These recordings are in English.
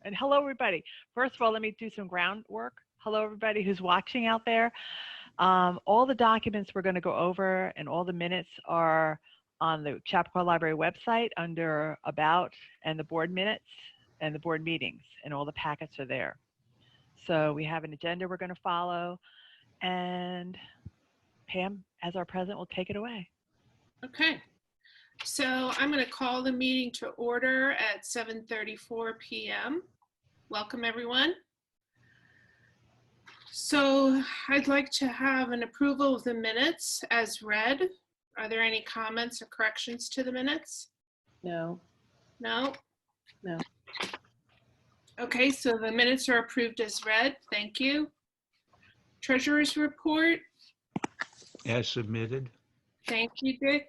And hello, everybody. First of all, let me do some groundwork. Hello, everybody who's watching out there. All the documents we're going to go over and all the minutes are on the Chappaqua Library website under About and the board minutes and the board meetings, and all the packets are there. So we have an agenda we're going to follow, and Pam, as our president, will take it away. Okay. So I'm going to call the meeting to order at 7:34 p.m. Welcome, everyone. So I'd like to have an approval of the minutes as read. Are there any comments or corrections to the minutes? No. No? No. Okay, so the minutes are approved as read. Thank you. Treasurer's report. As submitted. Thank you, Dick.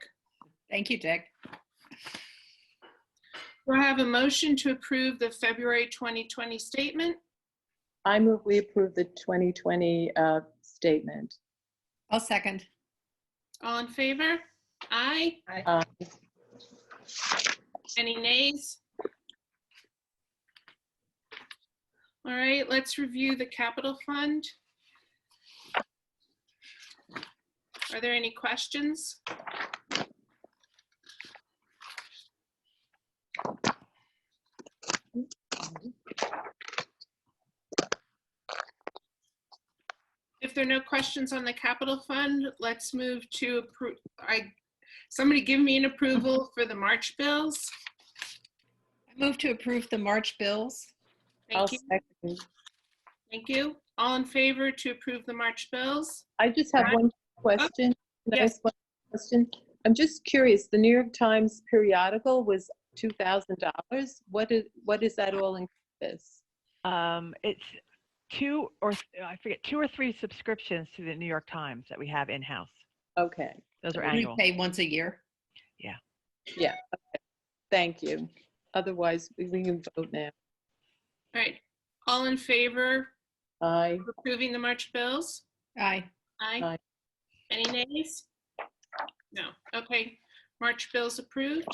Thank you, Dick. Do I have a motion to approve the February 2020 statement? I move we approve the 2020 statement. I'll second. All in favor? Aye. Any nays? All right, let's review the capital fund. Are there any questions? If there are no questions on the capital fund, let's move to approve. Somebody give me an approval for the March bills. I move to approve the March bills. Thank you. Second. Thank you. All in favor to approve the March bills? I just have one question. Can I yes. ask one question? I'm just curious. The New York Times periodical was $2,000. What is that all encompass? It's two or three subscriptions to the New York Times that we have in-house. Okay. Those are We annual. pay once a year. Yeah. Yeah. Okay. Thank you. Otherwise, we can vote now. All right. All in favor Aye. of approving the March bills? Aye. Aye. Aye. Any nays? No. Okay. March bills approved.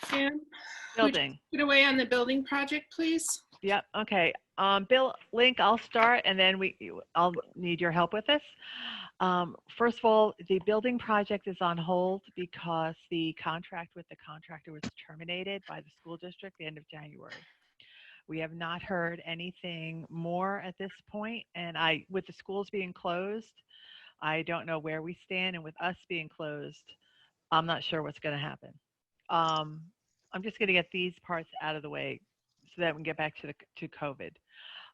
Pam, Building. get away on the building project, please. Yep. Okay. Bill, Link, I'll start, and then I'll need your help with this. First of all, the building project is on hold because the contract with the contractor was terminated by the school district the end of January. We have not heard anything more at this point, and with the schools being closed, I don't know where we stand, and with us being closed, I'm not sure what's going to happen. I'm just going to get these parts out of the way so that we can get back to COVID.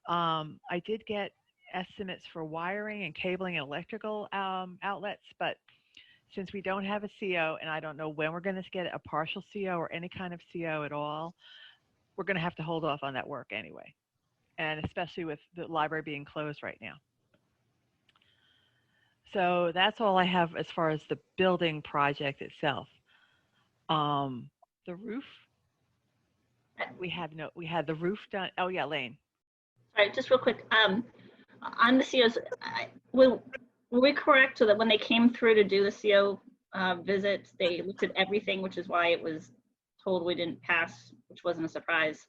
I did get estimates for wiring and cabling and electrical outlets, but since we don't have a CO and I don't know when we're going to get a partial CO or any kind of CO at all, we're going to have to hold off on that work anyway, and especially with the library being closed right now. So that's all I have as far as the building project itself. The roof, we had the roof done. Oh yeah, Lane. All right, just real quick. On the COs, were we correct so that when they came through to do the CO visits, they looked at everything, which is why it was told we didn't pass, which wasn't a surprise?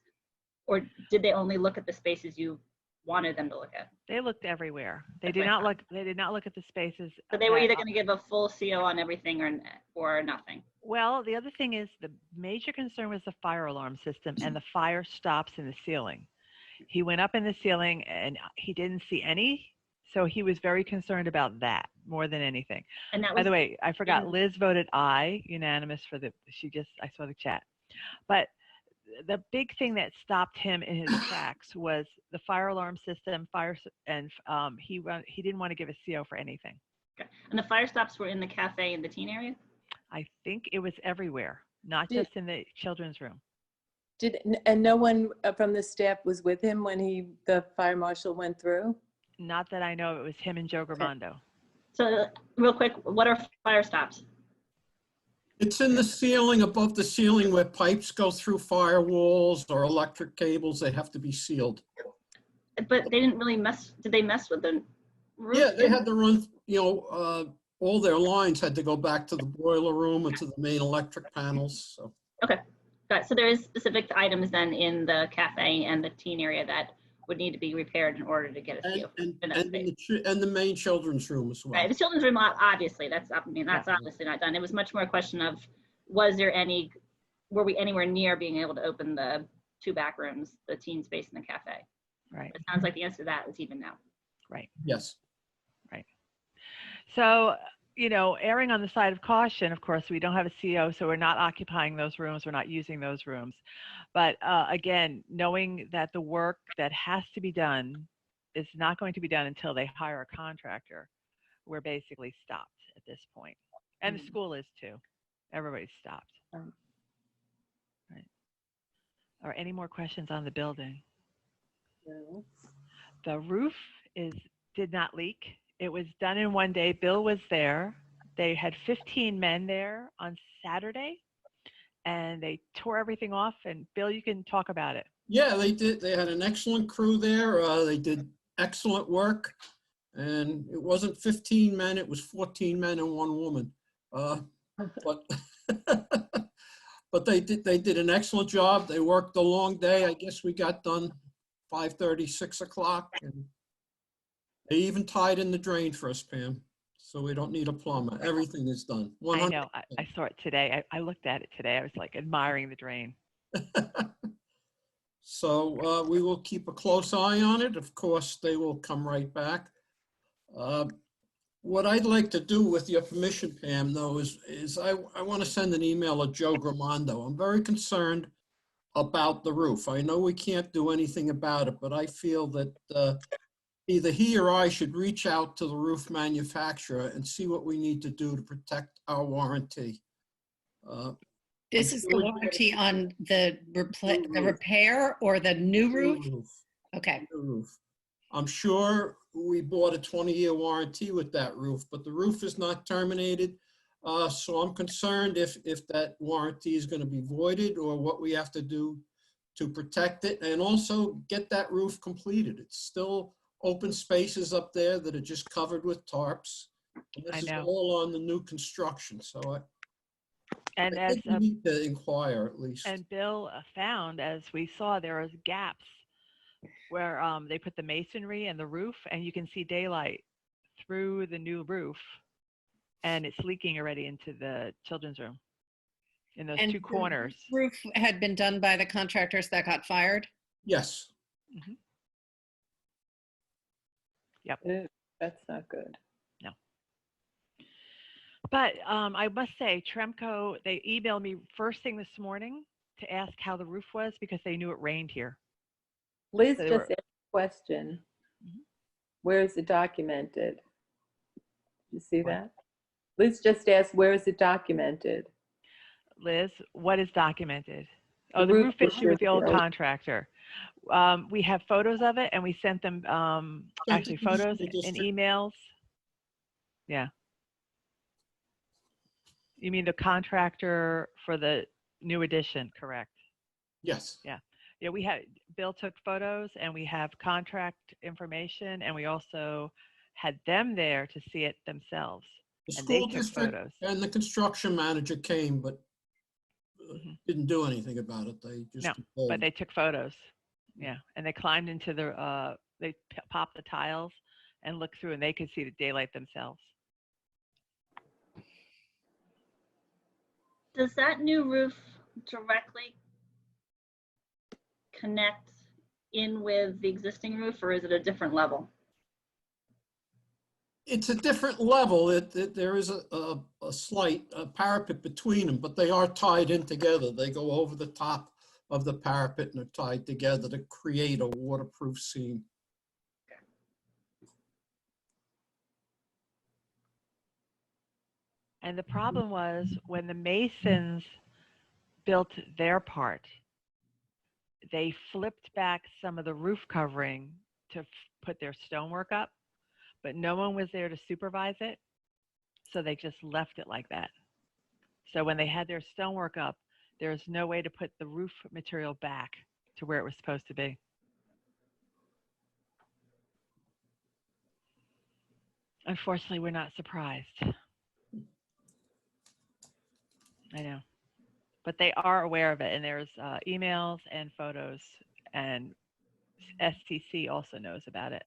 Or did they only look at the spaces you wanted them to look at? They looked everywhere. They did not look. They did not look at the spaces. So they were either going to give a full CO on everything or nothing. Well, the other thing is the major concern was the fire alarm system and the fire stops in the ceiling. He went up in the ceiling and he didn't see any, so he was very concerned about that more than anything. And that was, by the way, I forgot. Liz voted aye, unanimous for the. I saw the chat, but the big thing that stopped him in his tracks was the fire alarm system, and he didn't want to give a CO for anything. Okay. And the fire stops were in the cafe in the teen area? I think it was everywhere, not just in the children's room. And no one from the staff was with him when the fire marshal went through? Not that I know. It was him and Joe Gramando. So real quick, what are fire stops? It's in the ceiling, above the ceiling where pipes go through firewalls or electric cables. They have to be sealed. But they didn't really did they mess with the roof? Yeah, they had to run, all their lines had to go back to the boiler room and to the main electric panels. So. Okay, So there is specific items then in the cafe and the teen area that would need to be repaired in order to get a CO And in that space. the main children's room as well. Right, the children's room, obviously, that's obviously not done. It was much more a question of, were we anywhere near being able to open the 2 back rooms, the teen space and the cafe? Right. It sounds like the answer to that is even now. Right. Yes. So, erring on the side of caution, of course, we don't have a CO, so we're not occupying those rooms. We're not using those rooms. But again, knowing that the work that has to be done is not going to be done until they hire a contractor, we're basically stopped at this point. And the school is too. Everybody's stopped. Right. Are any more questions on the building? No. The roof did not leak. It was done in one day. Bill was there. They had 15 men there on Saturday, and they tore everything off. And Bill, you can talk about it. Yeah, they did. They had an excellent crew there. They did excellent work. And it wasn't 15 men, it was 14 men and 1 woman. But but they did an excellent job. They worked a long day. I guess we got done 5:30, 6 o'clock. And they even tied in the drain for us, Pam. So we don't need a plumber. Everything is done. 100%. I know. I saw it today. I looked at it today. I was like admiring the drain. So we will keep a close eye on it. Of course, they will come right back. What I'd like to do, with your permission, Pam, though, is I want to send an email to Joe Gramando. I'm very concerned about the roof. I know we can't do anything about it, but I feel that either he or I should reach out to the roof manufacturer and see what we need to do to protect our warranty. This is the warranty on the repair or the new roof? Okay. New roof. I'm sure we bought a 20-year warranty with that roof, but the roof is not terminated. So I'm concerned if that warranty is going to be voided or what we have to do to protect it and also get that roof completed. It's still open spaces up there that are just covered with tarps. And this I is know. all on the new construction. So I And as think we need to inquire at least. and Bill found, as we saw, there was gaps where they put the masonry and the roof, and you can see daylight through the new roof, and it's leaking already into the children's room in those And 2 corners. the roof had been done by the contractors that got fired? Yes. Ew, that's not good. But I must say, Tremco, they emailed me first thing this morning to ask how the roof was because they knew it rained here. Liz So they just were- asked a question. Mhm. Where is it documented? You see What? that? Liz just asked, where is it documented? Liz, what is documented? The Oh, the roof roof issue with the old issue. contractor. We have photos of it, and we sent them actually to the photos school and district. emails. Yeah. You mean the contractor for the new addition, correct? Yes. Yeah, we had, Bill took photos and we have contract information, and we also had them there to see it themselves. The And they school took district photos. and the construction manager came, but Mhm. didn't do anything about it. They just. No, told but they took photos. Yeah, and they climbed into they popped the tiles and looked through, and they could see the daylight themselves. Does that new roof directly connect in with the existing roof, or is it a different level? It's a different level. There is a slight parapet between them, but they are tied in together. They go over the top of the parapet and are tied together to create a waterproof seam. And the problem was when the Masons built their part, they flipped back some of the roof covering to put their stonework up, but no one was there to supervise it. So they just left it like that. So when they had their stonework up, there's no way to put the roof material back to where it was supposed to be. Unfortunately, we're not surprised. I know. but they are aware of it, and there's emails and photos, and STC also knows about it.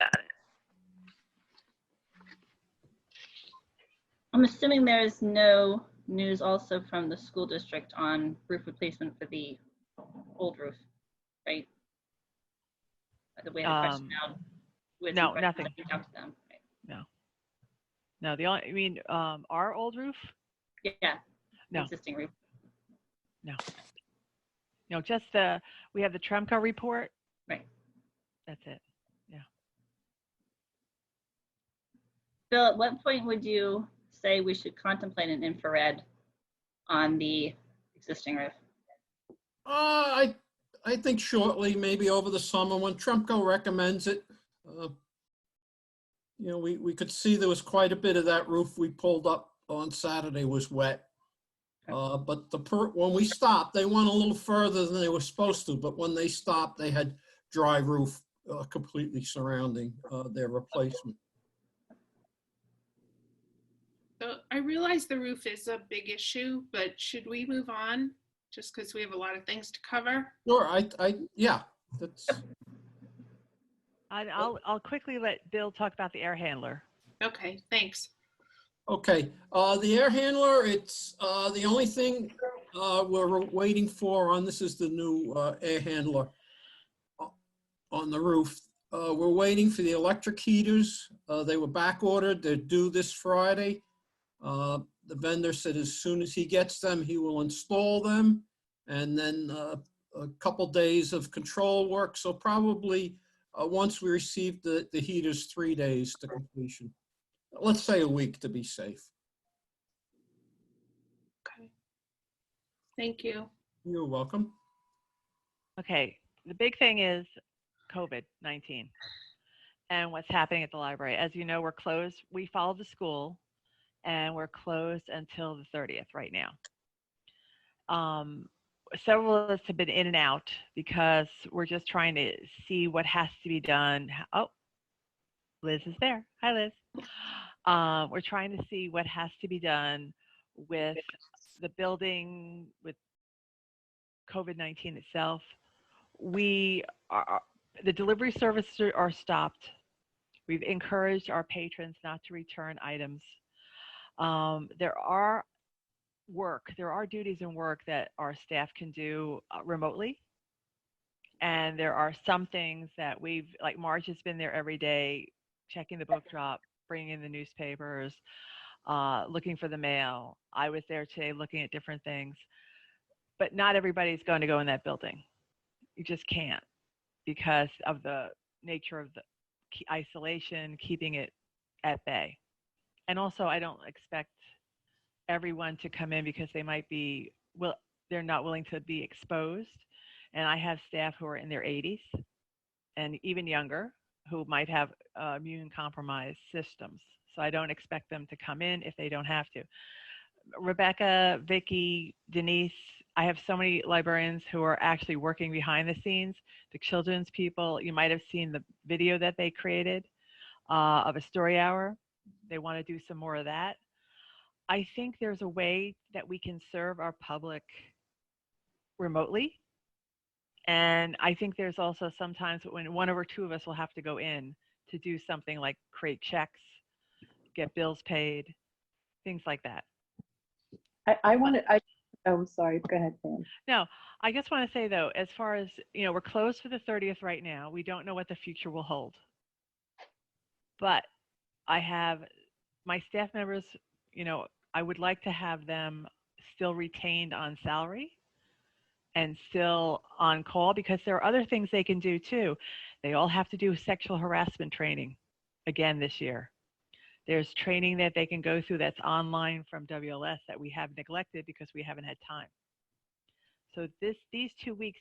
I'm assuming there's no news also from the school district on roof replacement for the old roof, right? We had a question out. We had some No, questions nothing. that we talked to them, right? No, the only, I mean, our old roof? Yeah. No. Existing roof. No, just we have the Tremco report. Right. That's it. Bill, at what point would you say we should contemplate an infrared on the existing roof? I think shortly, maybe over the summer, when Tremco recommends it. You know, we could see there was quite a bit of that roof we pulled up on Saturday was wet. But when we stopped, they went a little further than they were supposed to. But when they stopped, they had dry roof completely surrounding their replacement. So I realize the roof is a big issue, but should we move on just because we have a lot of things to cover? Sure, yeah, that's. I'll quickly let Bill talk about the air handler. Okay, thanks. Okay, the air handler, it's the only thing we're waiting for on this is the new air handler on the roof. We're waiting for the electric heaters. They were back ordered. They're due this Friday. The vendor said as soon as he gets them, he will install them. And then a couple days of control work. So probably once we receive the heaters, 3 days to completion. Let's say a week to be safe. Okay. Thank you. You're welcome. Okay, the big thing is COVID-19 and what's happening at the library. As you know, we're closed. We follow the school, and we're closed until the 30th right now. Several of us have been in and out because we're just trying to see what has to be done. Oh, Liz is there. Hi, Liz. We're trying to see what has to be done with the building, with COVID-19 itself. The delivery services are stopped. We've encouraged our patrons not to return items. There are duties and work that our staff can do remotely. And there are some things that like Marge has been there every day, checking the book drop, bringing in the newspapers, looking for the mail. I was there today looking at different things. But not everybody's going to go in that building. You just can't because of the nature of the isolation, keeping it at bay. And also, I don't expect everyone to come in because they're not willing to be exposed. And I have staff who are in their 80s and even younger who might have immune compromised systems. So I don't expect them to come in if they don't have to. Rebecca, Vicki, Denise, I have so many librarians who are actually working behind the scenes. The children's people, you might have seen the video that they created of a story hour. They want to do some more of that. I think there's a way that we can serve our public remotely. And I think there's also sometimes when one or two of us will have to go in to do something like create checks, get bills paid, things like that. I'm sorry, go ahead, Pam. No, I just want to say though, as far as, we're closed for the 30th right now. We don't know what the future will hold. But I have my staff members, I would like to have them still retained on salary and still on call because there are other things they can do too. They all have to do sexual harassment training again this year. There's training that they can go through that's online from WLS that we have neglected because we haven't had time. So these 2 weeks,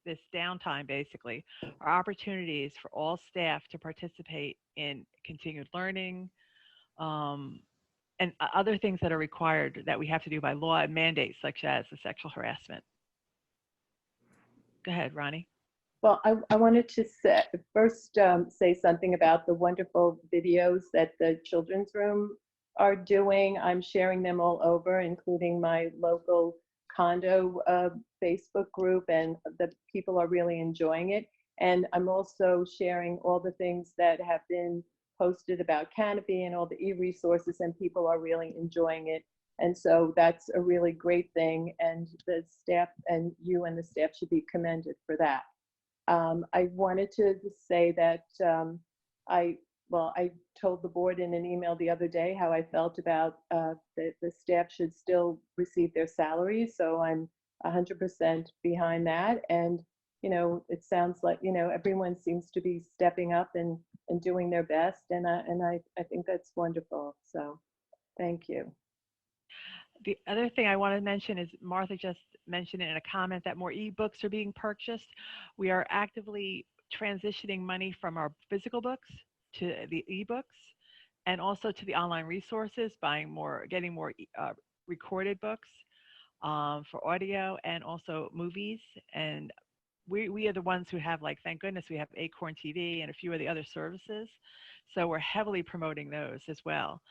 this downtime basically, are opportunities for all staff to participate in continued learning and other things that are required that we have to do by law and mandates, such as the sexual harassment. Go ahead, Ronnie. Well, I wanted to say something about the wonderful videos that the children's room are doing. I'm sharing them all over, including my local condo Facebook group, and the people are really enjoying it. And I'm also sharing all the things that have been posted about Canopy and all the e-resources, and people are really enjoying it. And so that's a really great thing, and the staff and you and the staff should be commended for that. I wanted to say that I told the board in an email the other day how I felt about the staff should still receive their salaries. So I'm 100% behind that. And, you know, it sounds like, you know, everyone seems to be stepping up and doing their best. And I think that's wonderful. So thank you. The other thing I want to mention is Martha just mentioned in a comment that more ebooks are being purchased. We are actively transitioning money from our physical books to the ebooks, and also to the online resources, getting more recorded books for audio, and also movies. And we are the ones who have, like, thank goodness we have Acorn TV and a few of the other services. So we're heavily promoting those as well.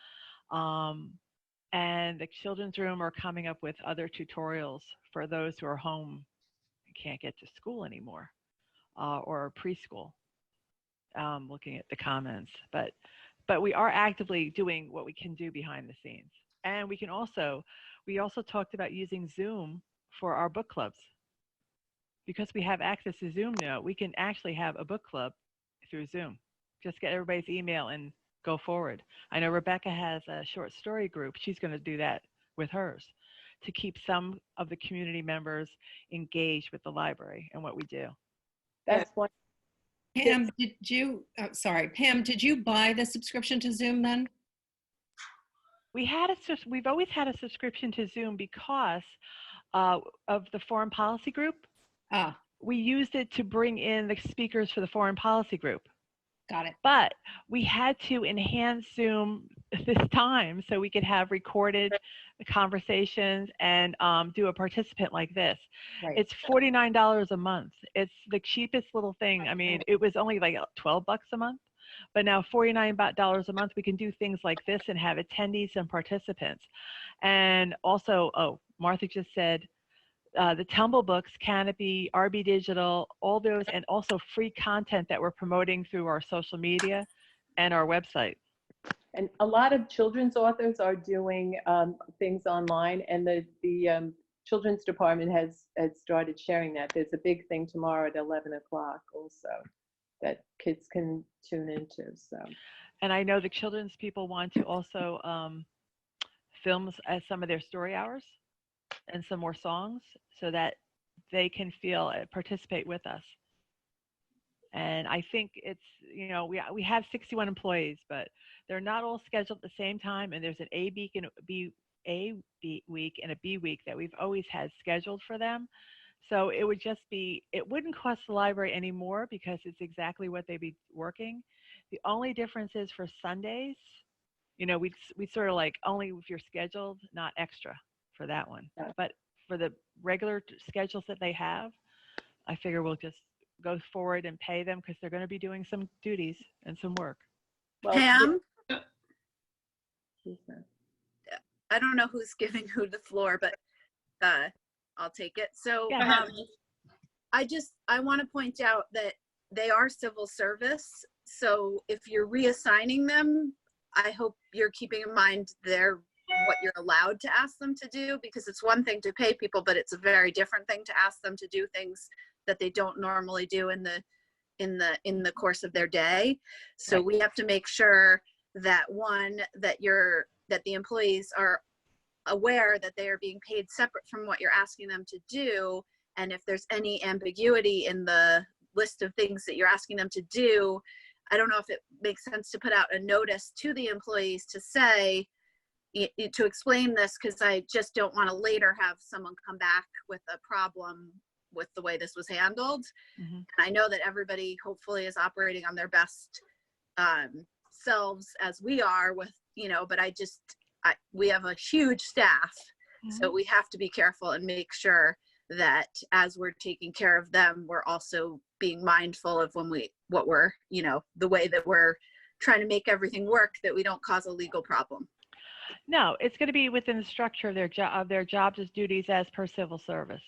And the children's room are coming up with other tutorials for those who are home and can't get to school anymore, or preschool. Looking at the comments, but we are actively doing what we can do behind the scenes. And we also talked about using Zoom for our book clubs. Because we have access to Zoom now, we can actually have a book club through Zoom. Just get everybody's email and go forward. I know Rebecca has a short story group. She's going to do that with hers to keep some of the community members engaged with the library and what we do. That's one. Pam, Pam, did you buy the subscription to Zoom then? We've always had a subscription to Zoom because of the foreign policy group. We used it to bring in the speakers for the foreign policy group. Got it. But we had to enhance Zoom this time so we could have recorded conversations and do a participant like this. Right. It's $49 a month. It's the cheapest little thing. I mean, it was only like $12 a month, but now $49 a month, we can do things like this and have attendees and participants. And also, Martha just said, the Tumble books, Canopy, RB Digital, all those, and also free content that we're promoting through our social media and our website. And a lot of children's authors are doing things online, and the children's department has started sharing that. There's a big thing tomorrow at 11 o'clock also that kids can tune into. So, and I know the children's people want to also film as some of their story hours and some more songs so that they can participate with us. And I think it's, you know, we have 61 employees, but they're not all scheduled at the same time. And there's an A week and a B week that we've always had scheduled for them. So it wouldn't cost the library any more because it's exactly what they'd be working. The only difference is for Sundays, you know, we sort of like only if you're scheduled, not extra for that one. Yeah. But for the regular schedules that they have, I figure we'll just go forward and pay them because they're going to be doing some duties and some work. well, Pam, who's that? I don't know who's giving who the floor, but I'll take it. So Yeah. I want to point out that they are civil service. So if you're reassigning them, I hope you're keeping in mind what you're allowed to ask them to do, because it's one thing to pay people, but it's a very different thing to ask them to do things that they don't normally do in the course of their day. So we have to make sure that that the employees are aware that they are being paid separate from what you're asking them to do. And if there's any ambiguity in the list of things that you're asking them to do, I don't know if it makes sense to put out a notice to the employees to say, to explain this, because I just don't want to later have someone come back with a problem with the way this was handled. Mm-hmm. And I know that everybody hopefully is operating on their best selves as we are with, but we have a huge staff. Mm-hmm. So we have to be careful and make sure that as we're taking care of them, we're also being mindful of the way that we're trying to make everything work, that we don't cause a legal problem. No, it's going to be within the structure of their jobs as duties as per civil service.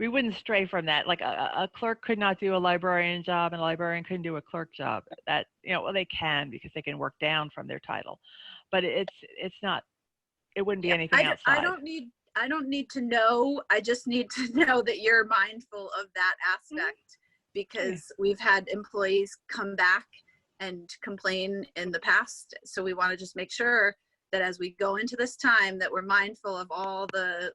We wouldn't stray from that. Like a clerk could not do a librarian job, and a librarian couldn't do a clerk job. That, well, they can because they can work down from their title, but it's not. It wouldn't be anything outside. I don't need to know. I just need to know that you're mindful of that aspect, because we've had employees come back and complain in the past. So we want to just make sure that as we go into this time, that we're mindful of all the,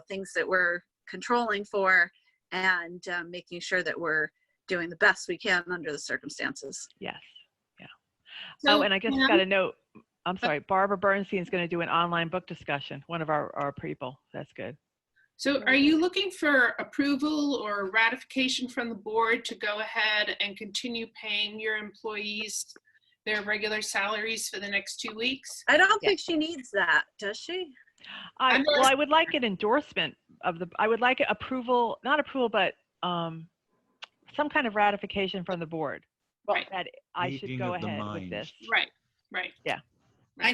things that we're controlling for, and making sure that we're doing the best we can under the circumstances. Yes. Yeah. So, and I just got a note. I'm sorry. Barbara Bernstein is going to do an online book discussion. One of our people. That's good. So are you looking for approval or ratification from the board to go ahead and continue paying your employees their regular salaries for the next 2 weeks? I don't think she needs that, does she? I would like an endorsement of I would like approval, not approval, but some kind of ratification from the board. Right. That I should Meeting go of the ahead with minds. this. Right. Yeah. I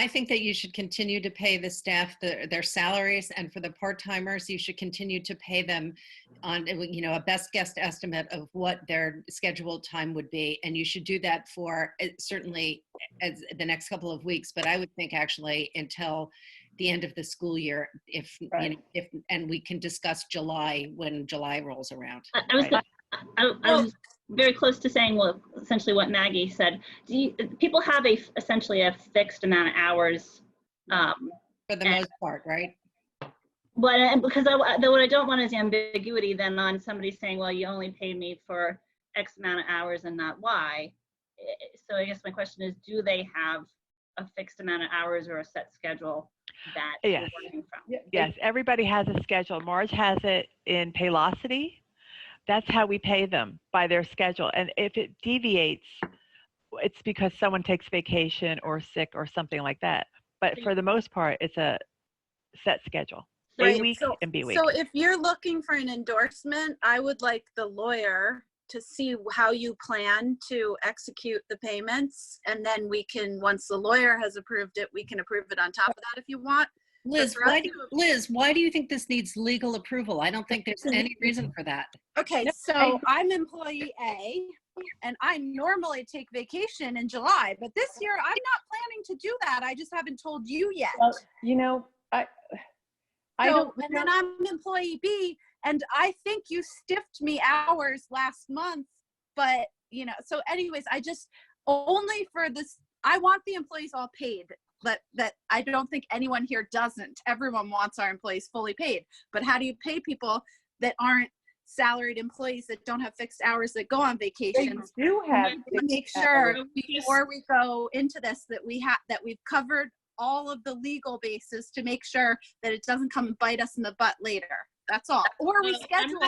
think that you should continue to pay the staff their salaries, and for the part-timers, you should continue to pay them on, a best guess estimate of what their scheduled time would be. And you should do that for certainly as the next couple of weeks, but I would think actually until the end of the school year, if and we can discuss July when July rolls around. I was very close to saying, well, essentially what Maggie said. People have essentially a fixed amount of hours? For the most part, right? But because what I don't want is ambiguity then on somebody saying, well, you only paid me for X amount of hours and not Y. So I guess my question is, do they have a fixed amount of hours or a set schedule that you're working from? Yes, everybody has a schedule. Marge has it in Paylocity. That's how we pay them, by their schedule. And if it deviates, it's because someone takes vacation or sick or something like that. But for the most part, it's a set schedule. A week and B week. So if you're looking for an endorsement, I would like the lawyer to see how you plan to execute the payments. And then we can, once the lawyer has approved it, we can approve it on top of that if you want. Liz, why do you think this needs legal approval? I don't think there's any reason for that. Okay, so I'm employee A, and I normally take vacation in July, but this year I'm not planning to do that. I just haven't told you yet. Well, and then I'm employee B, and I think you stiffed me hours last month, but so anyways, I just only for this, I want the employees all paid. That I don't think anyone here doesn't. Everyone wants our employees fully paid. But how do you pay people that aren't salaried employees, that don't have fixed hours, that go on vacations? They do have. Make sure before we go into this that we've covered all of the legal bases to make sure that it doesn't come and bite us in the butt later. That's all. Or we schedule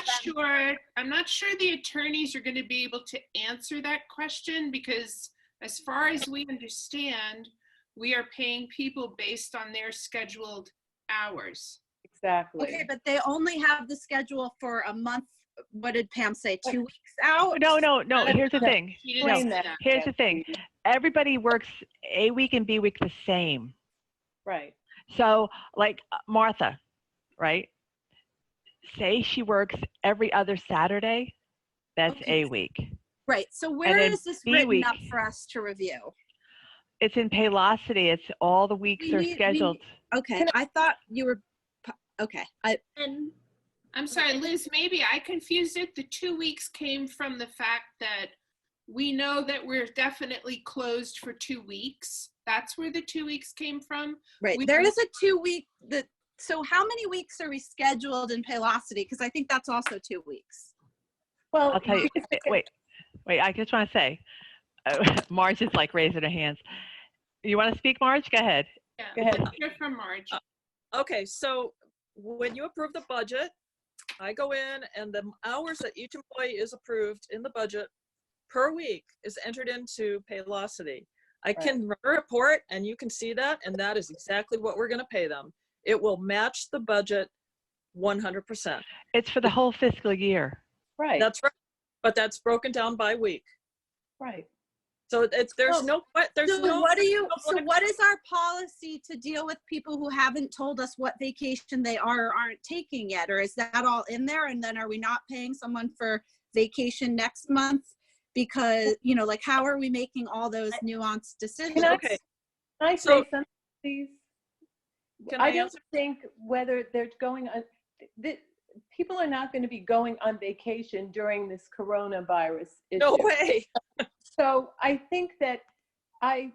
I'm not sure the attorneys are going to be able to answer that question, because as far as we understand, we are paying people based on their scheduled hours. Exactly. Okay, but they only have the schedule for a month. What did Pam say? 2 weeks out? No. Here's the thing. Here's the thing. Everybody works A week and B week the same. Right. So like Martha, right? Say she works every other Saturday. That's A week. Right. So where is this written up for us to review? It's in Paylocity. It's all the weeks are scheduled. Okay. I thought you were, okay. I'm sorry, Liz, maybe I confused it. The 2 weeks came from the fact that we know that we're definitely closed for 2 weeks. That's where the 2 weeks came from. Right. There is a 2 week, so how many weeks are we scheduled in Paylocity? Because I think that's also 2 weeks. Well, I'll tell you, wait, I just want to say, Marge is like raising her hands. You want to speak, Marge? Go ahead. Yeah, Go ahead. Hear from Marge. Okay, so when you approve the budget, I go in and the hours that each employee is approved in the budget per week is entered into Paylocity. I can run a report and you can see that, and that is exactly what we're going to pay them. It will match the budget 100%. It's for the whole fiscal year. Right. That's right. But that's broken down by week. Right. So there's So- no, there's So no. what do you, no so black- what is our policy to deal with people who haven't told us what vacation they are or aren't taking yet? Or is that all in there? And then are we not paying someone for vacation next month? Because, you know, like, how are we making all those nuanced decisions? Can I, Okay. can I So- say something, please? Can I I don't answer? think whether they're going on, people are not going to be going on vacation during this coronavirus issue. No way. So I think that I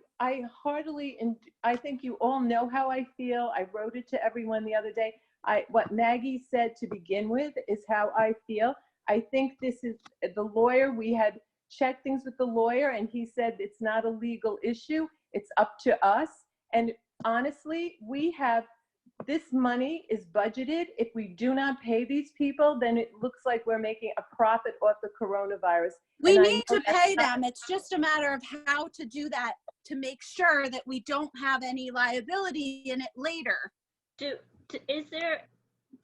heartily, and I think you all know how I feel. I wrote it to everyone the other day. What Maggie said to begin with is how I feel. I think this is the lawyer. We had checked things with the lawyer and he said it's not a legal issue. It's up to us. And honestly, we have, this money is budgeted. If we do not pay these people, then it looks like we're making a profit off the coronavirus. We And I need know to that's pay not- them. It's just a matter of how to do that to make sure that we don't have any liability in it later.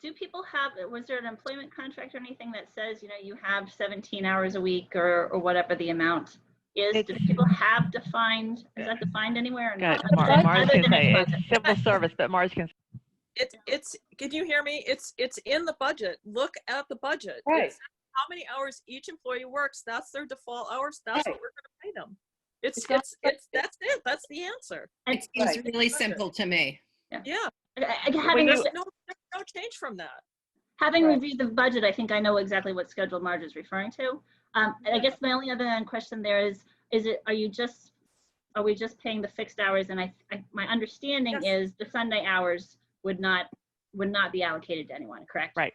Do people have, was there an employment contract or anything that says, you know, you have 17 hours a week or whatever the amount is? Do It's- people have defined, is that defined anywhere? Or Good. not? Marge Other can than say the it's budget. civil service, but Marge can. It's, can you hear me? It's in the budget. Look at the budget. Right. It's how many hours each employee works. That's their default hours. That's Right. what we're gonna pay them. It's, It's on that's it. That's the answer. And- It seems Right. really simple to me. Yeah. Having, There's no change from that. having Right. reviewed the budget, I think I know exactly what scheduled Marge is referring to. And I guess my only other question there is it, are we just paying the fixed hours? And my understanding Yes. is the Sunday hours would not be allocated to anyone, correct? Right.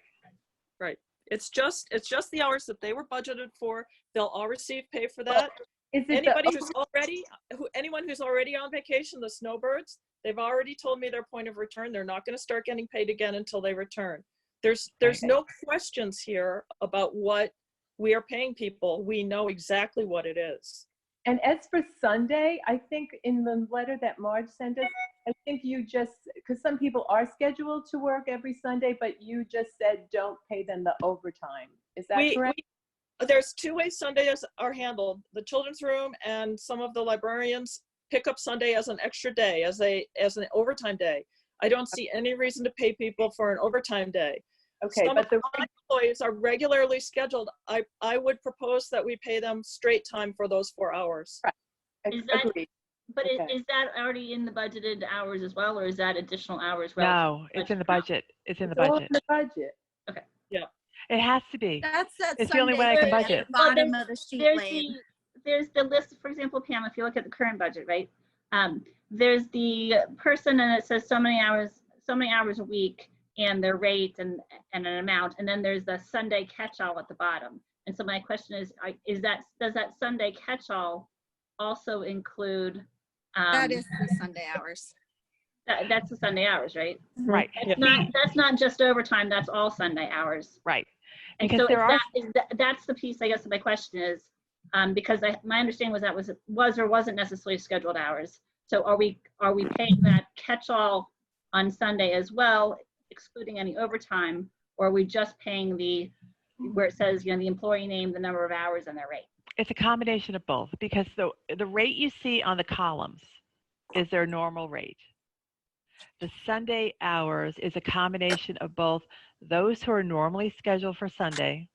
It's just the hours that they were budgeted for. They'll all receive pay for that. Is it Anyone who's already on vacation, the snowbirds, they've already told me their point of return. They're not going to start getting paid again until they return. There's no questions here about what we are paying people. We know exactly what it is. And as for Sunday, I think in the letter that Marge sent us, I think you just, because some people are scheduled to work every Sunday, but you just said don't pay them the overtime. Is that correct? There's two ways Sundays are handled. The children's room and some of the librarians pick up Sunday as an extra day, as an overtime day. I don't see any reason to pay people for an overtime day. Okay, Some but of my employees are regularly scheduled. I would propose that we pay them straight time for those 4 hours. Is that- agreed. But Okay. is that already in the budgeted hours as well, or is that additional hours? No, it's in the budget. It's in the It's all budget. in the budget. It has to be. That's that It's the only way I can Sunday at budget. the bottom of the sheet There's lane. there's the list, for example, Pam, if you look at the current budget, right? There's the person and it says so many hours a week and their rate and an amount. And then there's the Sunday catch-all at the bottom. And so my question is does that Sunday catch-all also include? That is the Sunday hours. That's the Sunday hours, right? Right. That's not just overtime, that's all Sunday hours. Right. And Because so there that's the piece, I guess, of my question is, because my understanding was that was or wasn't necessarily scheduled hours. So are we paying that catch-all on Sunday as well, excluding any overtime, or are we just paying where it says, you know, the employee name, the number of hours, and their rate? It's a combination of both because the rate you see on the columns is their normal rate. The Sunday hours is a combination of both those who are normally scheduled for Sunday,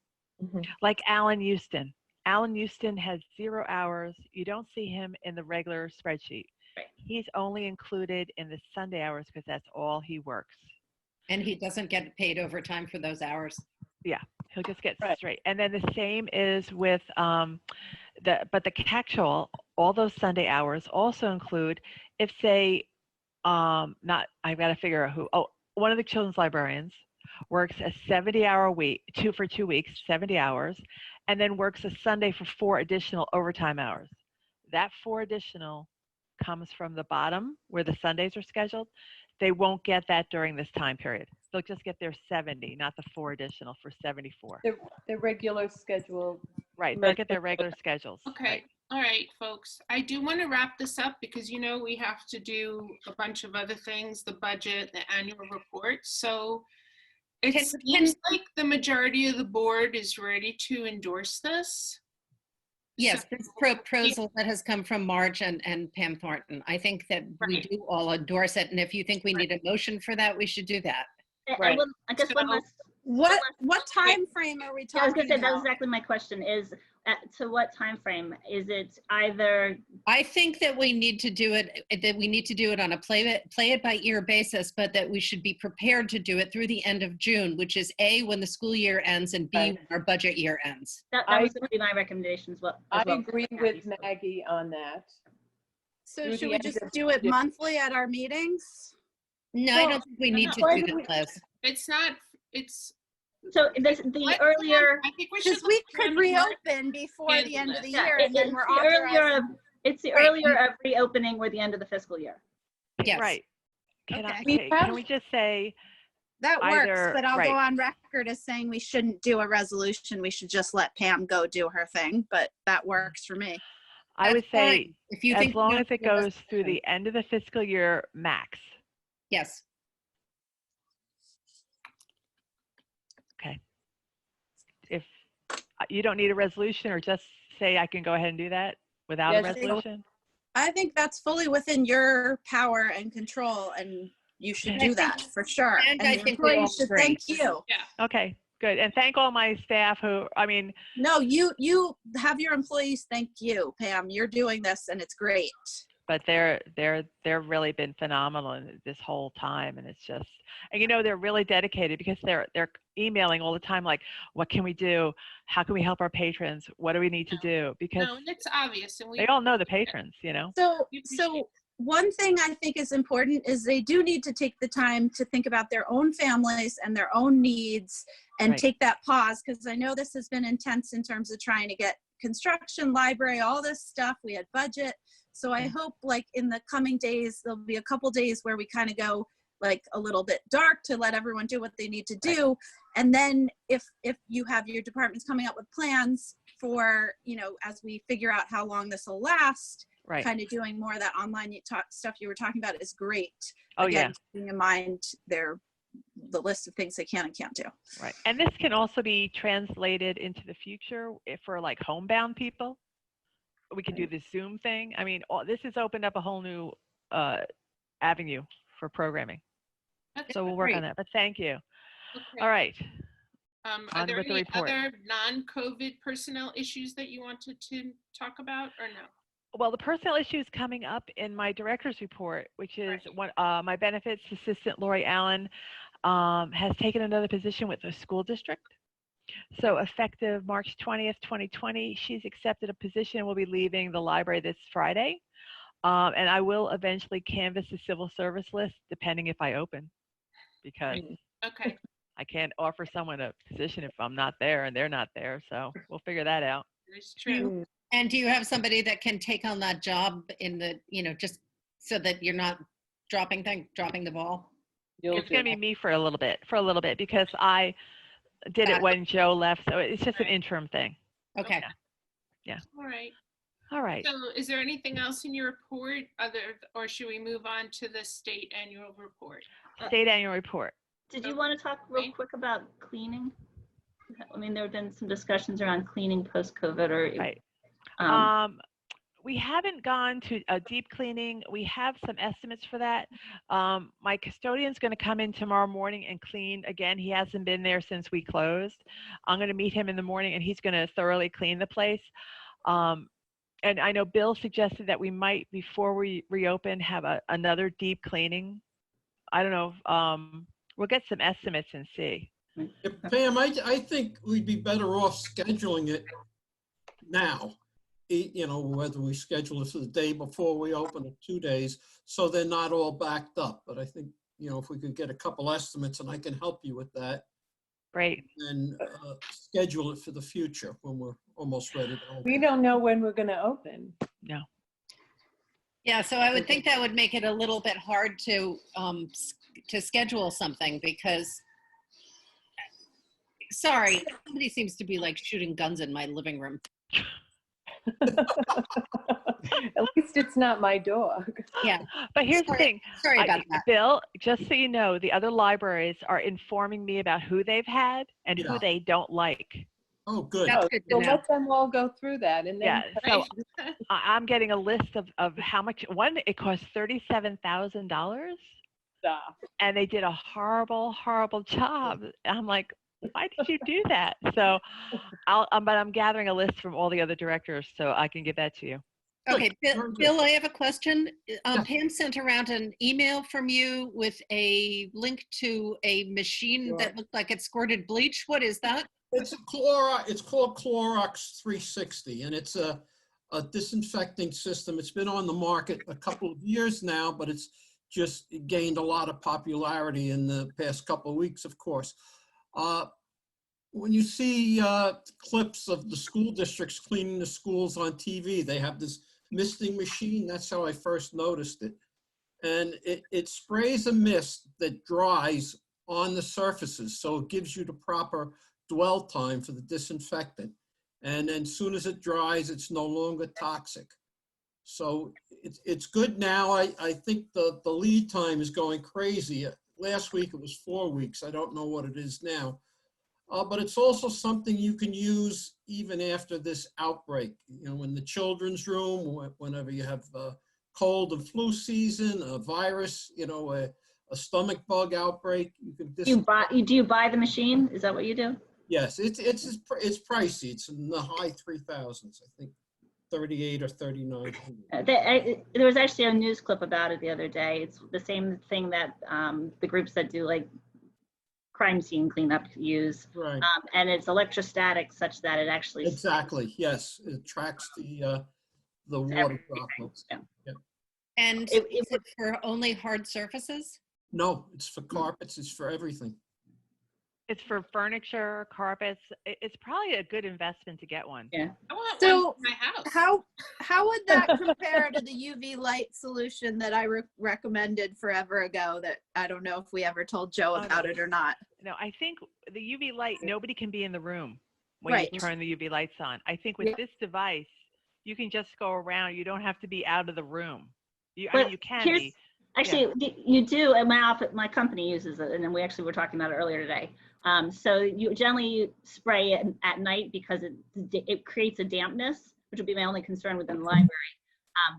Mhm. like Alan Houston. Alan Houston has 0 hours. You don't see him in the regular spreadsheet. Right. He's only included in the Sunday hours because that's all he works. And he doesn't get paid overtime for those hours. He'll just get Right. straight. And then the same is with the catch-all, all those Sunday hours also include if say, I've got to figure out who, one of the children's librarians works a 70-hour week, for 2 weeks, 70 hours, and then works a Sunday for 4 additional overtime hours. That 4 additional comes from the bottom where the Sundays are scheduled. They won't get that during this time period. They'll just get their 70, not the 4 additional for 74. The regular schedule. Right, they'll get their regular schedules. Okay, Right. all right, folks. I do want to wrap this up because, you know, we have to do a bunch of other things, the budget, the annual report. So it seems like the majority of the board is ready to endorse this. Yes, So- this proposal that has come from Marge and Pam Thornton. I think that we Right. do all endorse it, and if you think we need a motion for that, we should do that. Right. I guess one So- last. What time frame are we Yeah, I was talking gonna say, that was about? exactly my question, is, to what time frame? Is it either, I think that we need to do it on a play it by ear basis, but that we should be prepared to do it through the end of June, which is A, when the school year ends, and B, Right. when our budget year ends. that I was gonna be my recommendation as well. I as well. agree with Maggie on that. So Through should the we end just of do it June. monthly at our meetings? No, I Well, don't think we need to why do do we- that, Liz. It's not, it's. So the earlier, I think we should. Because we let could Pam reopen before the handle end it. of the yeah, year, and then it's we're the earlier authorizing. of, it's the Right. earlier of reopening or the end of the fiscal year. Yes. Right. Can Okay. can we just say, That works, either- but I'll right. go on record as saying we shouldn't do a resolution. We should just let Pam go do her thing, but that works for me. I would That's say, fine. If you as think we long don't as it do a goes through resolution. the end of the fiscal year max. Yes. Okay. If you don't need a resolution, or just say I can go ahead and do that without a Yes, resolution. I think that's fully within your power and control, and you should Okay. do that for sure. And And I the think we all employees should agree. thank you. Okay, good. And thank all my staff who, I mean, No, you have your employees thank you, Pam. You're doing this, and it's great. but they're really been phenomenal in this whole time, and it's just, and they're really dedicated, because they're emailing all the time, like, what can we do, how can we help our patrons, what do we need to do, because No, it's obvious, and we. they all know the patrons. So, We appreciate so one thing I think is important is they do need to take the time to think about their own families and their own needs, and Right. take that pause, because I know this has been intense in terms of trying to get construction, library, all this stuff. We had budget. So I hope, like, in the coming days, there'll be a couple days where we kind of go like a little bit dark to let everyone do what they need to do. And then if you have your departments coming up with plans for, as we figure out how long this will last, Right. kind of doing more of that online stuff you were talking about is great. Oh, Again, keeping in mind the list of things they can and can't do. Right. And this can also be translated into the future for like homebound people. We can do the Zoom thing. I mean, this has opened up a whole new avenue for programming. That's So we'll work on great. that. But thank you. okay. All right. Are on there with the any report. other non-COVID personnel issues that you wanted to talk about, or no? Well, the personnel issue is coming up in my director's report, which is my benefits assistant, Lori Allen, has taken another position with the school district. So effective March 20th, 2020, she's accepted a position and will be leaving the library this Friday. And I will eventually canvass the civil service list, depending if I open, because Okay. I can't offer someone a position if I'm not there and they're not there. So we'll figure that out. That's true. And do you have somebody that can take on that job in the, just so that you're not dropping the ball? It's going to be me for a little bit, because I did it when Joe left. So it's just an interim thing. Okay. All right. All right. So is there anything else in your report or should we move on to the state annual report? State annual report. Did you want to talk real quick about cleaning? I mean, there have been some discussions around cleaning post-COVID, or Right. We haven't gone to a deep cleaning. We have some estimates for that. My custodian's going to come in tomorrow morning and clean again. He hasn't been there since we closed. I'm going to meet him in the morning, and he's going to thoroughly clean the place. And I know Bill suggested that we might, before we reopen, have another deep cleaning. I don't know. We'll get some estimates and see. Yeah, Pam, I think we'd be better off scheduling it now. Whether we schedule it for the day before we open or 2 days, so they're not all backed up. But I think, if we could get a couple estimates, and I can help you with that, Great. and schedule it for the future when we're almost ready to open. We don't know when we're going to open. No. Yeah, so I would think that would make it a little bit hard to schedule something, because, sorry, somebody seems to be like shooting guns in my living room. At least it's not my dog. Yeah. But here's the thing. Sorry about that. Bill, just so you know, the other libraries are informing me about who they've had and who Yeah. they don't like. Oh, good. That's Oh, good to so know. let them all go through that and then. Yeah, so Right. I'm getting a list of how much, one, it costs $37,000 Stop. and they did a horrible, horrible job. I'm like, why did you do that? So but I'm gathering a list from all the other directors so I can give that to you. Okay, Very good. Bill, I have a question. Yeah. Pam sent around an email from you with a link to a machine Right. that looked like it squirted bleach. What is that? It's called Clorox 360, and it's a disinfecting system. It's been on the market a couple of years now, but it's just gained a lot of popularity in the past couple of weeks, of course. When you see clips of the school districts cleaning the schools on TV, they have this misting machine. That's how I first noticed it. And it sprays a mist that dries on the surfaces, so it gives you the proper dwell time for the disinfectant. And then as soon as it dries, it's no longer toxic. So it's good now. I think the lead time is going crazy. Last week it was 4 weeks. I don't know what it is now. But it's also something you can use even after this outbreak. You know, in the children's room, whenever you have a cold and flu season, a virus, you know, a stomach bug outbreak, you can Do you buy the machine? Is that what you do? Yes, it's pricey. It's in the high 3,000s, I think 38 or 39. There was actually a news clip about it the other day. It's the same thing that the groups that do like crime scene cleanup use. Right. And it's electrostatic such that it actually Exactly. Yes, it tracks the water droplets. Yeah. Yeah. And It- is it for only hard surfaces? No, it's for carpets. It's for everything. It's for furniture, carpets. It's probably a good investment to get one. Yeah. I want So, one for my house. How would that compare to the UV light solution that I recommended forever ago that I don't know if we ever told Joe about it or not? No, I think the UV light, nobody can be in the room when Right. you turn the UV lights on. I think with Yeah. this device, you can just go around. You don't have to be out of the room. I mean, But you can here's- be. Actually, you do, and my company uses it, and then we actually were talking about it earlier today. So you generally spray it at night because it creates a dampness, which would be my only concern within the library.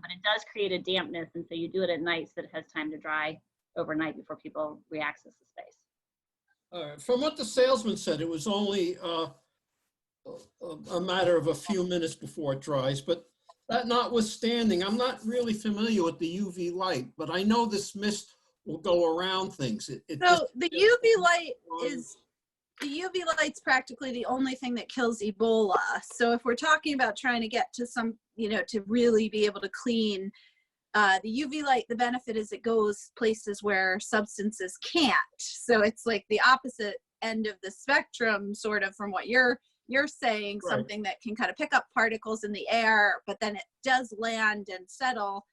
But it does create a dampness, and so you do it at night so that it has time to dry overnight before people re-access the space. From what the salesman said, it was only a matter of a few minutes before it dries. But that notwithstanding, I'm not really familiar with the UV light, but I know this mist will go around things. So the UV light the UV light's practically the only thing that kills Ebola. So if we're talking about trying to get to some, to really be able to clean, the UV light, the benefit is it goes places where substances can't. So it's like the opposite end of the spectrum, sort of, from what you're saying, Right. something that can kind of pick up particles in the air, but then it does land and settle.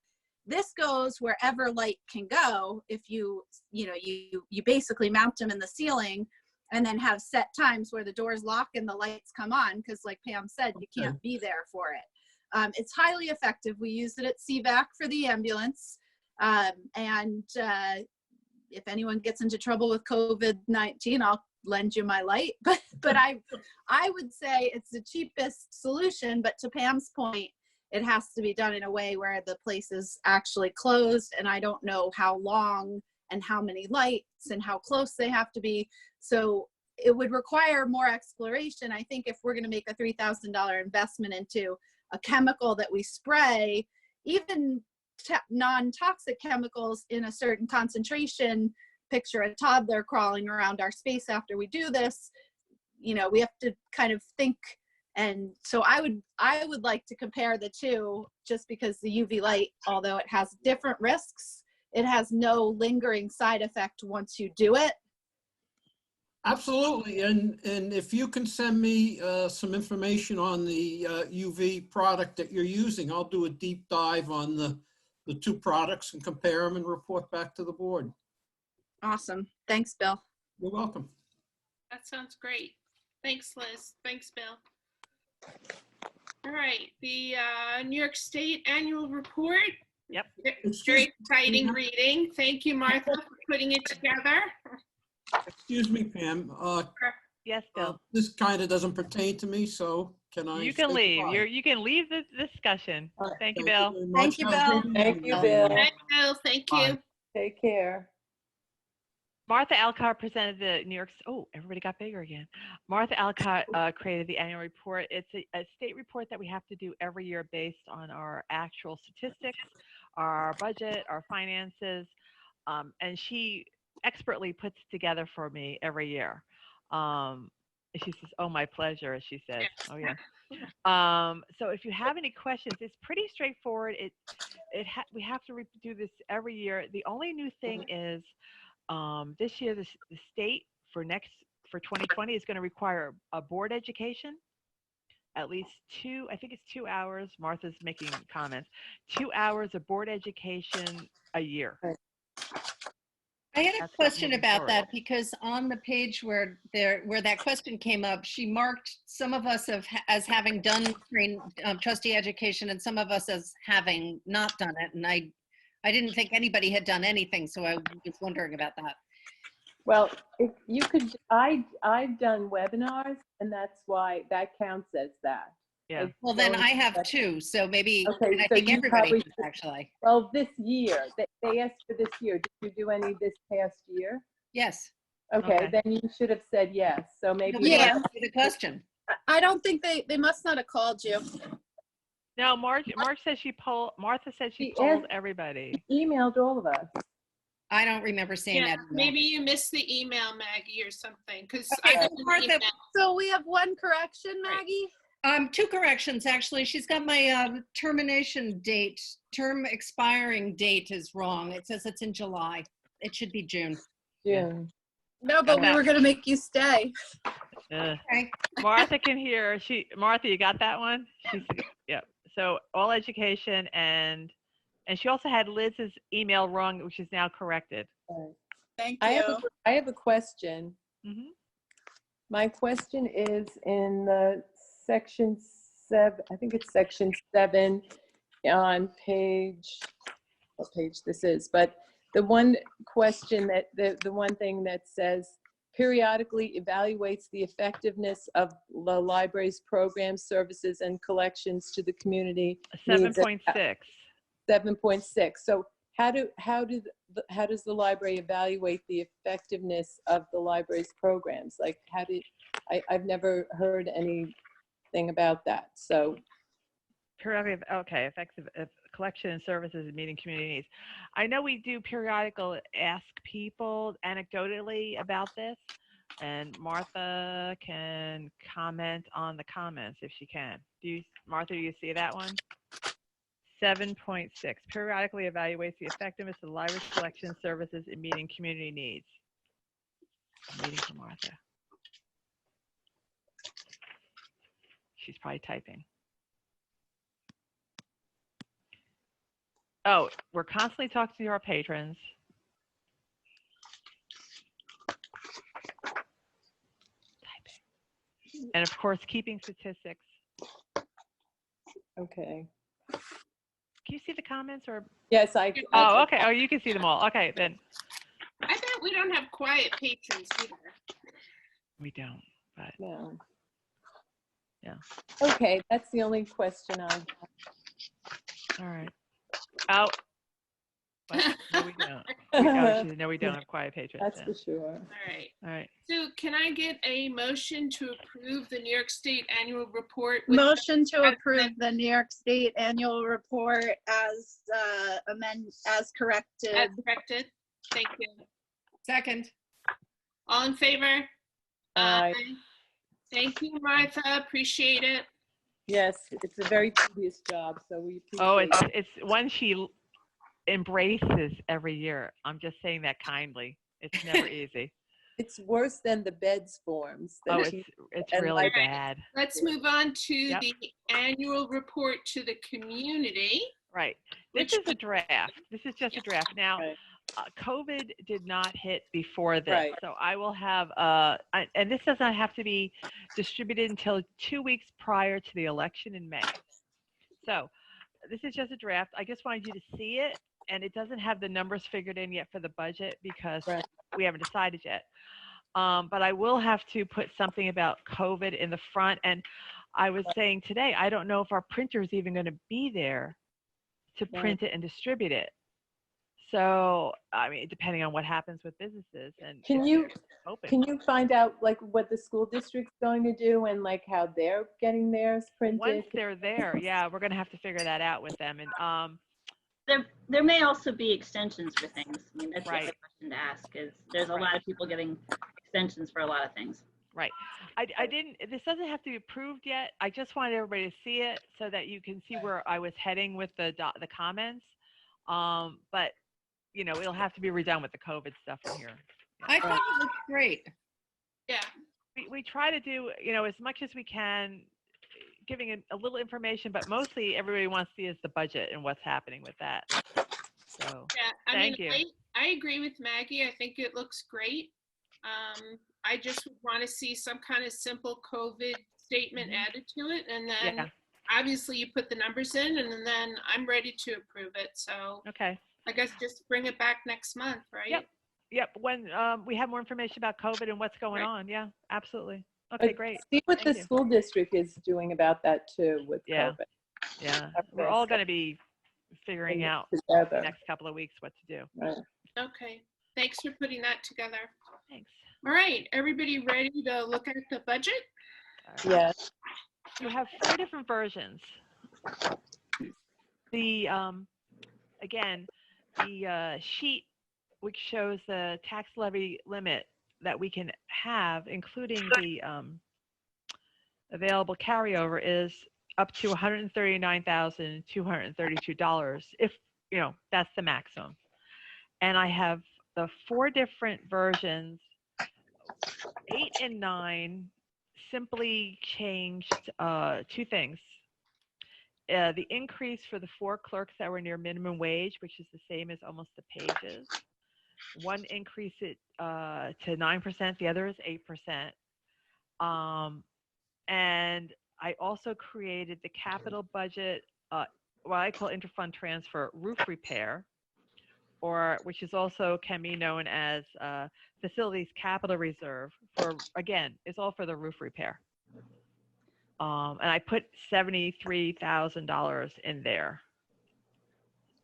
This goes wherever light can go. If you basically mount them in the ceiling and then have set times where the doors lock and the lights come on, because like Pam said, you can't be there for it. It's highly effective. We used it at CVAC for the ambulance. If anyone gets into trouble with COVID-19, I'll lend you my light. But I would say it's the cheapest solution. But to Pam's point, it has to be done in a way where the place is actually closed, and I don't know how long and how many lights and how close they have to be. So it would require more exploration. I think if we're going to make a $3,000 investment into a chemical that we spray, even non-toxic chemicals in a certain concentration, picture a toddler crawling around our space after we do this, we have to kind of think. And so I would like to compare the two, just because the UV light, although it has different risks, it has no lingering side effect once you do it. Absolutely. And if you can send me some information on the UV product that you're using, I'll do a deep dive on the two products and compare them and report back to the board. Awesome. Thanks, Bill. You're welcome. That sounds great. Thanks, Liz. Thanks, Bill. All right, the New York State Annual Report. Yep. Very exciting reading. Thank you, Martha, for putting it together. Excuse me, Pam. Yes, Bill. This kind of doesn't pertain to me, so can I? You can say leave. goodbye? You can leave the discussion. All right. Thank you, Bill. very Thank much. you, Have a Bill. good Thank evening, you, everyone. Bill. Bye, Bill. Thank you. Bye. Take care. Martha Alcott presented the New York. Oh, everybody got bigger again. Martha Alcott created the annual report. It's a state report that we have to do every year based on our actual statistics, our budget, our finances, and she expertly puts together for me every year. She says, "Oh, my pleasure," as she says. Oh yeah. So if you have any questions, it's pretty straightforward. We have to do this every year. The only new thing is this year the state for 2020 is going to require a board education, at least I think it's 2 hours. Martha's making comments. 2 hours of board education a year. I had a That's that question moving about forward. that because on the page where that question came up, she marked some of us as having done trustee education and some of us as having not done it. And I didn't think anybody had done anything, so I was wondering about that. Well, if you could, I've done webinars, and that's why that counts as that. Yeah. Well, then I have two, so maybe, Okay, and I so think you everybody probably has, actually. Well, this year, they asked for this year. Did you do any this past year? Yes. Okay, Okay. then you should have said yes. So maybe. Nobody Yeah. asked me the question. I don't think they must not have called you. No, Mark says Martha said she She polled asked- everybody. Emailed all of us. I don't remember seeing Yeah, that. maybe you missed the email, Maggie, or something, because Okay, I got Martha- an email. So we have one correction, Right. Maggie? Two corrections, actually. She's got my termination date, term expiring date is wrong. It says it's in July. It should be June. June. No, but we were gonna make you stay. Okay. Martha can hear. Martha, you got that one? Yeah. So all education and she also had Liz's email wrong, which is now corrected. Right. Thank I you. have a question. Hmm. My question is in the section 7, I think it's section 7 on page, what page this is, but the one question that, the one thing that says periodically evaluates the effectiveness of the library's programs, services, and collections to the community. 7.6. 7.6. So how does the library evaluate the effectiveness of the library's programs? Like I've never heard anything about that. So Okay, effective collection and services and meeting community needs. I know we do periodical ask people anecdotally about this, and Martha can comment on the comments if she can. Martha, do you see that one? 7.6, periodically evaluates the effectiveness of the library's collection services and meeting community needs. Meeting for Martha. She's probably typing. Oh, we're constantly talking to our patrons. Typing. And of course, keeping statistics. okay. Can you see the comments or? Yes, Oh, okay. Oh, you can see them all. Okay, then. I bet we don't have quiet patrons either. We don't, but. No. Yeah. Okay, that's the only question I have. All right. Oh. But, no, we don't. No, we don't have quiet patrons. That's Yeah. for sure. All right. All right. So can I get a motion to approve the New York State Annual Report? with- Motion to approve the New York State Annual Report as corrected. As corrected? Thank you. Second. All in favor? Aye. Thank you, Martha. Appreciate it. Yes, it's a very tedious job, so we appreciate Oh, it. it's one she embraces every year. I'm just saying that kindly. It's never easy. It's worse than the beds forms. that Oh, she- it's and really like- bad. Let's move on to Yep. the annual report to the community. Right. This is a draft. This is just a draft. Now, Right. COVID did not hit before this, Right. so I will have, and this does not have to be distributed until 2 weeks prior to the election in May. So this is just a draft. I just wanted you to see it, and it doesn't have the numbers figured in yet for the budget because Right. we haven't decided yet. But I will have to put something about COVID in the front. And I was saying today, I don't know if our printer is even going to be there to Right. print it and distribute it. So, I mean, depending on what happens with businesses and Can if you they're open. can you find out like what the school district's going to do and like how they're getting theirs printed? Once they're there, yeah, we're going to have to figure that out with them. And There may also be extensions for things. I mean, that's the Right. other question to ask is there's a Right. lot of people getting extensions for a lot of things. right. I didn't, this doesn't have to be approved yet. I just wanted everybody to see it so that you can see where I was heading with the comments. But, you know, it'll have to be redone with the COVID stuff in here. I thought it looked great. Yeah. We try to do, you know, as much as we can, giving a little information, but mostly everybody wants to see is the budget and what's happening with that. So, Yeah, I Thank mean, you. I agree with Maggie. I think it looks great. I just would want to see some kind of simple COVID statement Mhm. added to it. And then yeah, obviously you put the numbers in and then I'm ready to approve it. So okay. I guess just bring it back next month, right? Yep. Yep, when we have more information about COVID and what's going Right. on. Yeah, absolutely. Okay, great. See what Thank the you. school district is doing about that too with Yeah. COVID. Yeah, Have we're to all going to be figuring bring it out the together. next couple of weeks what to do. Right. Okay. Thanks for putting that together. Thanks. All right. Everybody ready to look at the budget? All right. Yes. You have 4 different versions. The again, the sheet which shows the tax levy limit that we can have, including the available carryover, is up to $139,232 if, you know, that's the maximum. And I have the 4 different versions. 8 and 9 simply changed 2 things. The increase for the 4 clerks that were near minimum wage, which is the same as almost the pages. One increased it to 9%, the other is 8%. And I also created the capital budget, what I call interfund transfer roof repair, or which is also can be known as facilities capital reserve for, again, it's all for the roof repair. And I put $73,000 in there.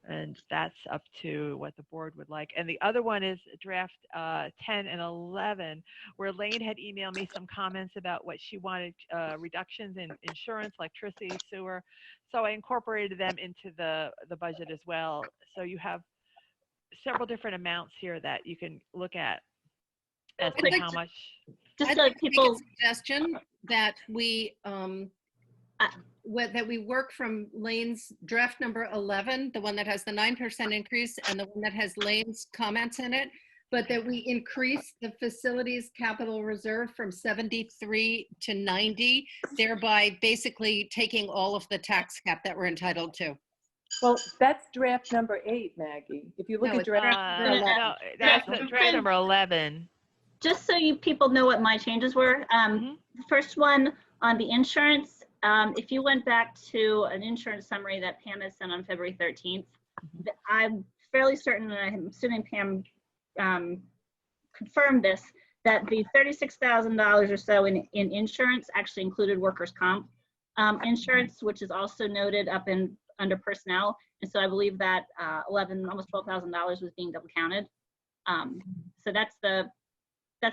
And that's up to what the board would like. And the other one is draft 10 and 11, where Lane had emailed me some comments about what she wanted reductions in insurance, electricity, sewer. So I incorporated them into the budget as well. So you have several different amounts here that you can look at as I'd to like how to- much. Just I'd so like to make people, a suggestion that we that we work from Lane's draft number 11, the one that has the 9% increase, and the one that has Lane's comments in it, but that we increase the facilities capital reserve from 73 to 90, thereby basically taking all of the tax cap that we're entitled to. Well, that's draft number 8, Maggie. If you look No, at it's draft, number 11. No, that's Yeah. draft number 11. just so you people know what my changes were. Mhm. The first one on the insurance, if you went back to an insurance summary that Pam had sent on February 13th, I'm fairly certain, and I'm assuming Pam confirmed this, that the $36,000 or so in insurance actually included workers' comp insurance, which is also noted up in under personnel. And so I believe that almost $12,000 was being double counted. So that's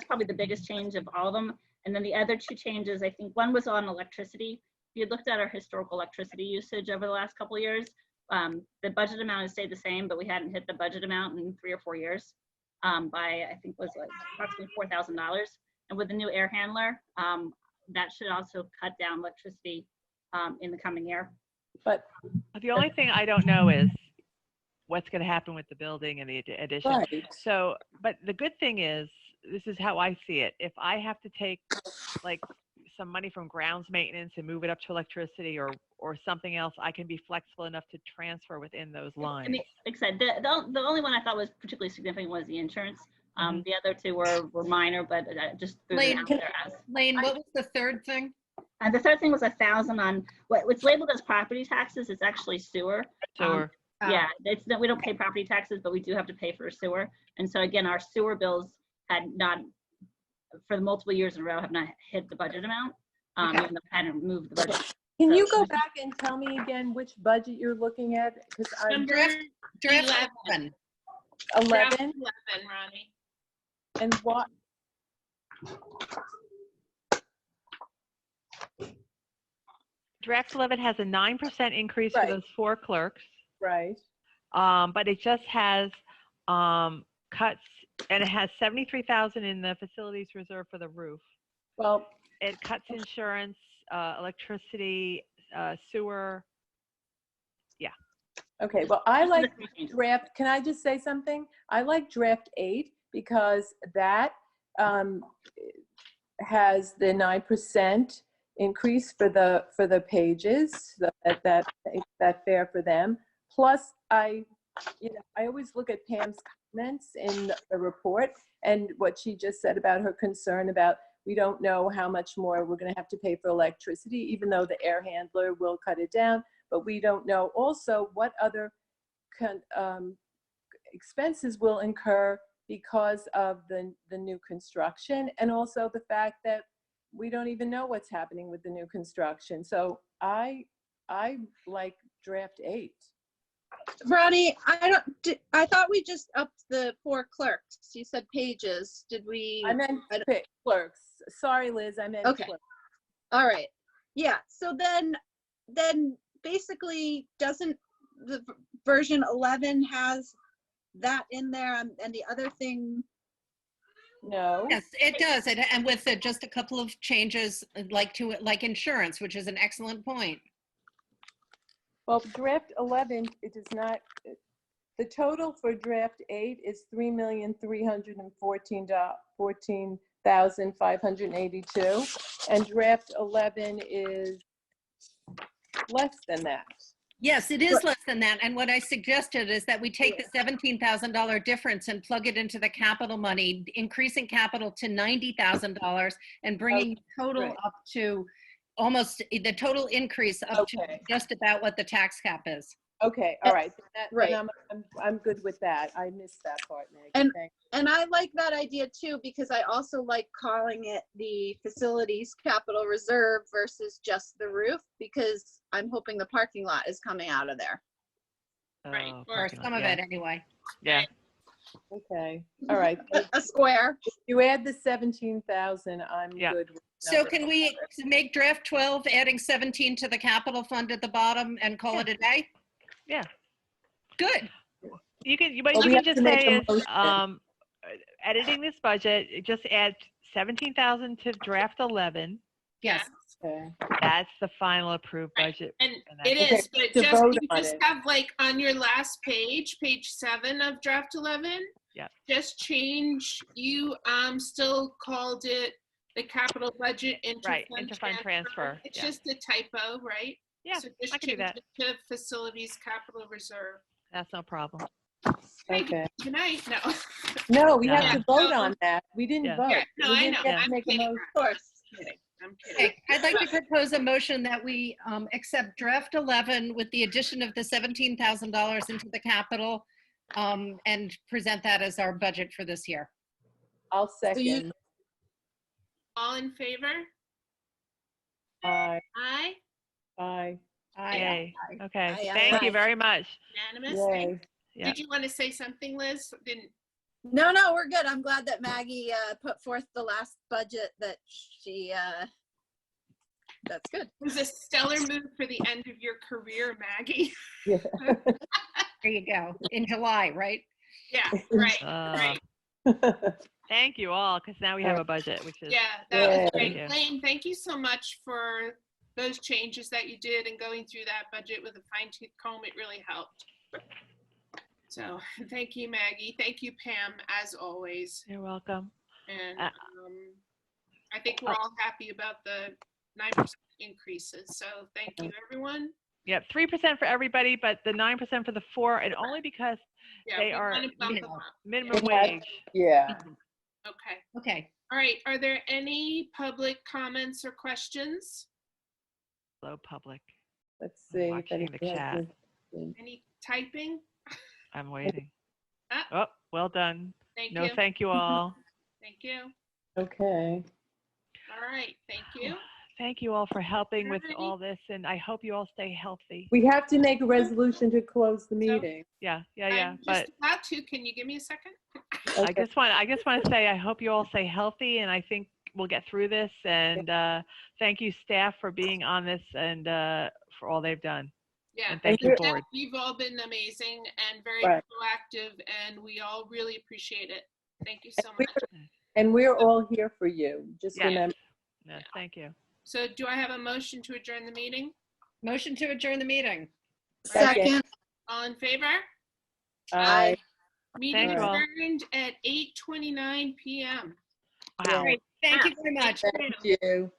probably the biggest change of all of them. And then the other 2 changes, I think one was on electricity. If you looked at our historical electricity usage over the last couple of years, the budget amount has stayed the same, but we hadn't hit the budget amount in 3 or 4 years by, I think, was like approximately $4,000. And with the new air handler, that should also cut down electricity in the coming year. but The only thing I don't know is what's going to happen with the building and the addition. right. So, but the good thing is, this is how I see it. If I have to take like some money from grounds maintenance and move it up to electricity or something else, I can be flexible enough to transfer within those I lines. mean, like I said, the only one I thought was particularly significant was the insurance. Mhm. The other 2 were minor, but just threw them Lane, out there as. Lane, what was the third thing? And the third thing was 1,000 on what's labeled as property taxes. It's actually sewer. Sewer. Yeah, it's that we don't pay property taxes, but we do have to pay for sewer. And so again, our sewer bills had not for the multiple years in a row have not hit the budget amount, Okay. even though I hadn't moved the budget. Can you So- go back and tell me again which budget you're looking at? Because I'm Number Draft 11. 11. Draft 11 11, Ronnie. and what? Draft 11 has a 9% increase for Right. those 4 clerks, Right. but it just has cuts, and it has 73,000 in the facilities reserve for the roof. Well, It cuts insurance, electricity, sewer. okay. Well, I Those are the like three changes. draft. Can I just say something? I like draft 8 because that has the 9% increase for the pages. That fair for them. Plus, I always look at Pam's comments in the report and what she just said about her concern about we don't know how much more we're going to have to pay for electricity, even though the air handler will cut it down. But we don't know also what other expenses will incur because of the new construction, and also the fact that we don't even know what's happening with the new construction. So I like draft 8. Ronnie, I thought we just upped the 4 clerks. You said pages. Did we? I meant clerks. Sorry, Liz, I meant Okay. clerks. All right. Yeah. So then basically doesn't the version 11 has that in there and the other thing? No. Yes, it does. And with just a couple of changes like insurance, which is an excellent point. Well, draft 11, it does not, the total for draft 8 is $3,314,582, and draft 11 is less than that. Yes, it is less than that. And what I suggested is that we take the $17,000 difference and plug it into the capital money, increasing capital to $90,000 and bringing the total right. up to almost the total increase up to Okay. just about what the tax cap is. Okay, all right. Right. Then I'm good with that. I missed that part, Maggie. And- Thank And I like that idea too, because I also like calling it the facilities capital reserve versus just the roof, because I'm hoping the parking lot is coming out of there. Right, Oh, or Or parking lot, some of yeah. it anyway. Yeah. Okay, all right. A square. You add the 17,000, I'm Yeah. good with So number can we make draft 12, adding 17 to the capital fund at the bottom and call it a day? Yeah. Good. What Well, you we can have just to make say a is, motion. editing this budget, just add 17,000 to draft 11. Yes. Okay. That's the final approved Right. budget. And And it that's- is, but to just, vote you on just it. have like on your last page, page 7 of draft 11. Yep. Just change, you still called it the capital budget Right, interfund interfund transfer, It's yeah. just a typo, right? Yeah, So just I can do change that. it to facilities capital reserve. That's no problem. Okay. Tonight, no. No, we have No. to vote on that. We didn't Yeah. vote. Yeah, no, We I didn't know. get to I'm make a kidding. motion. Of course. I'm kidding. Okay, I'd like to propose a motion that we accept draft 11 with the addition of the $17,000 into the capital and present that as our budget for this year. I'll you- second. All in favor? Aye, Aye. aye, Yay. Okay, Aye, aye, thank you aye. very much. Unanimous? yay. Yeah. Did you want to say something, Liz? Didn't, No, we're good. I'm glad that Maggie put forth the last budget that she, that's good. it was a stellar move for the end of your career, Maggie. Yeah. There you go. In July, right? Yeah, right, Uh, right. Thank you all, because now we have a budget, which is, Yeah, that was Yay. great. Yeah. Lane, thank you so much for those changes that you did and going through that budget with a fine tooth comb. It really helped. So thank you, Maggie. Thank you, Pam, as always. you're welcome. And Uh, I think we're all happy about the 9% increases. So thank you, everyone. Yep, 3% for everybody, but the 9% for the 4, and only because Yeah, They we are, wanna bump you them know, up. minimum Yeah. wage. Yeah. Okay. Okay. All right. Are there any public comments or questions? Hello, public. Let's see. if Watching the anybody has chat. any- Any typing? I'm waiting. Ah. Oh, well done. Thank No, you. thank you all. Thank you. Okay. All right, thank you. Thank you all for helping with Alrighty. all this, and I hope you all stay healthy. We have to make a resolution to close the meeting. Yeah. I'm But just about to, can you give me a second? I Okay. just want to say I hope you all stay healthy, and I think we'll get through this. And thank you, staff, for being on this and for all they've done. Yeah. And thank you, we're- board. You've all been amazing and very Right. proactive, and we all really appreciate it. Thank you so much. And we're all here for you. Just Yes. remember. Yes, thank you. So do I have a motion to adjourn the meeting? Motion to adjourn the meeting. Second. All in favor? Aye. Meeting Thank you all. adjourned at 8:29 p.m. Wow. Great. Thank you very much. Thank you.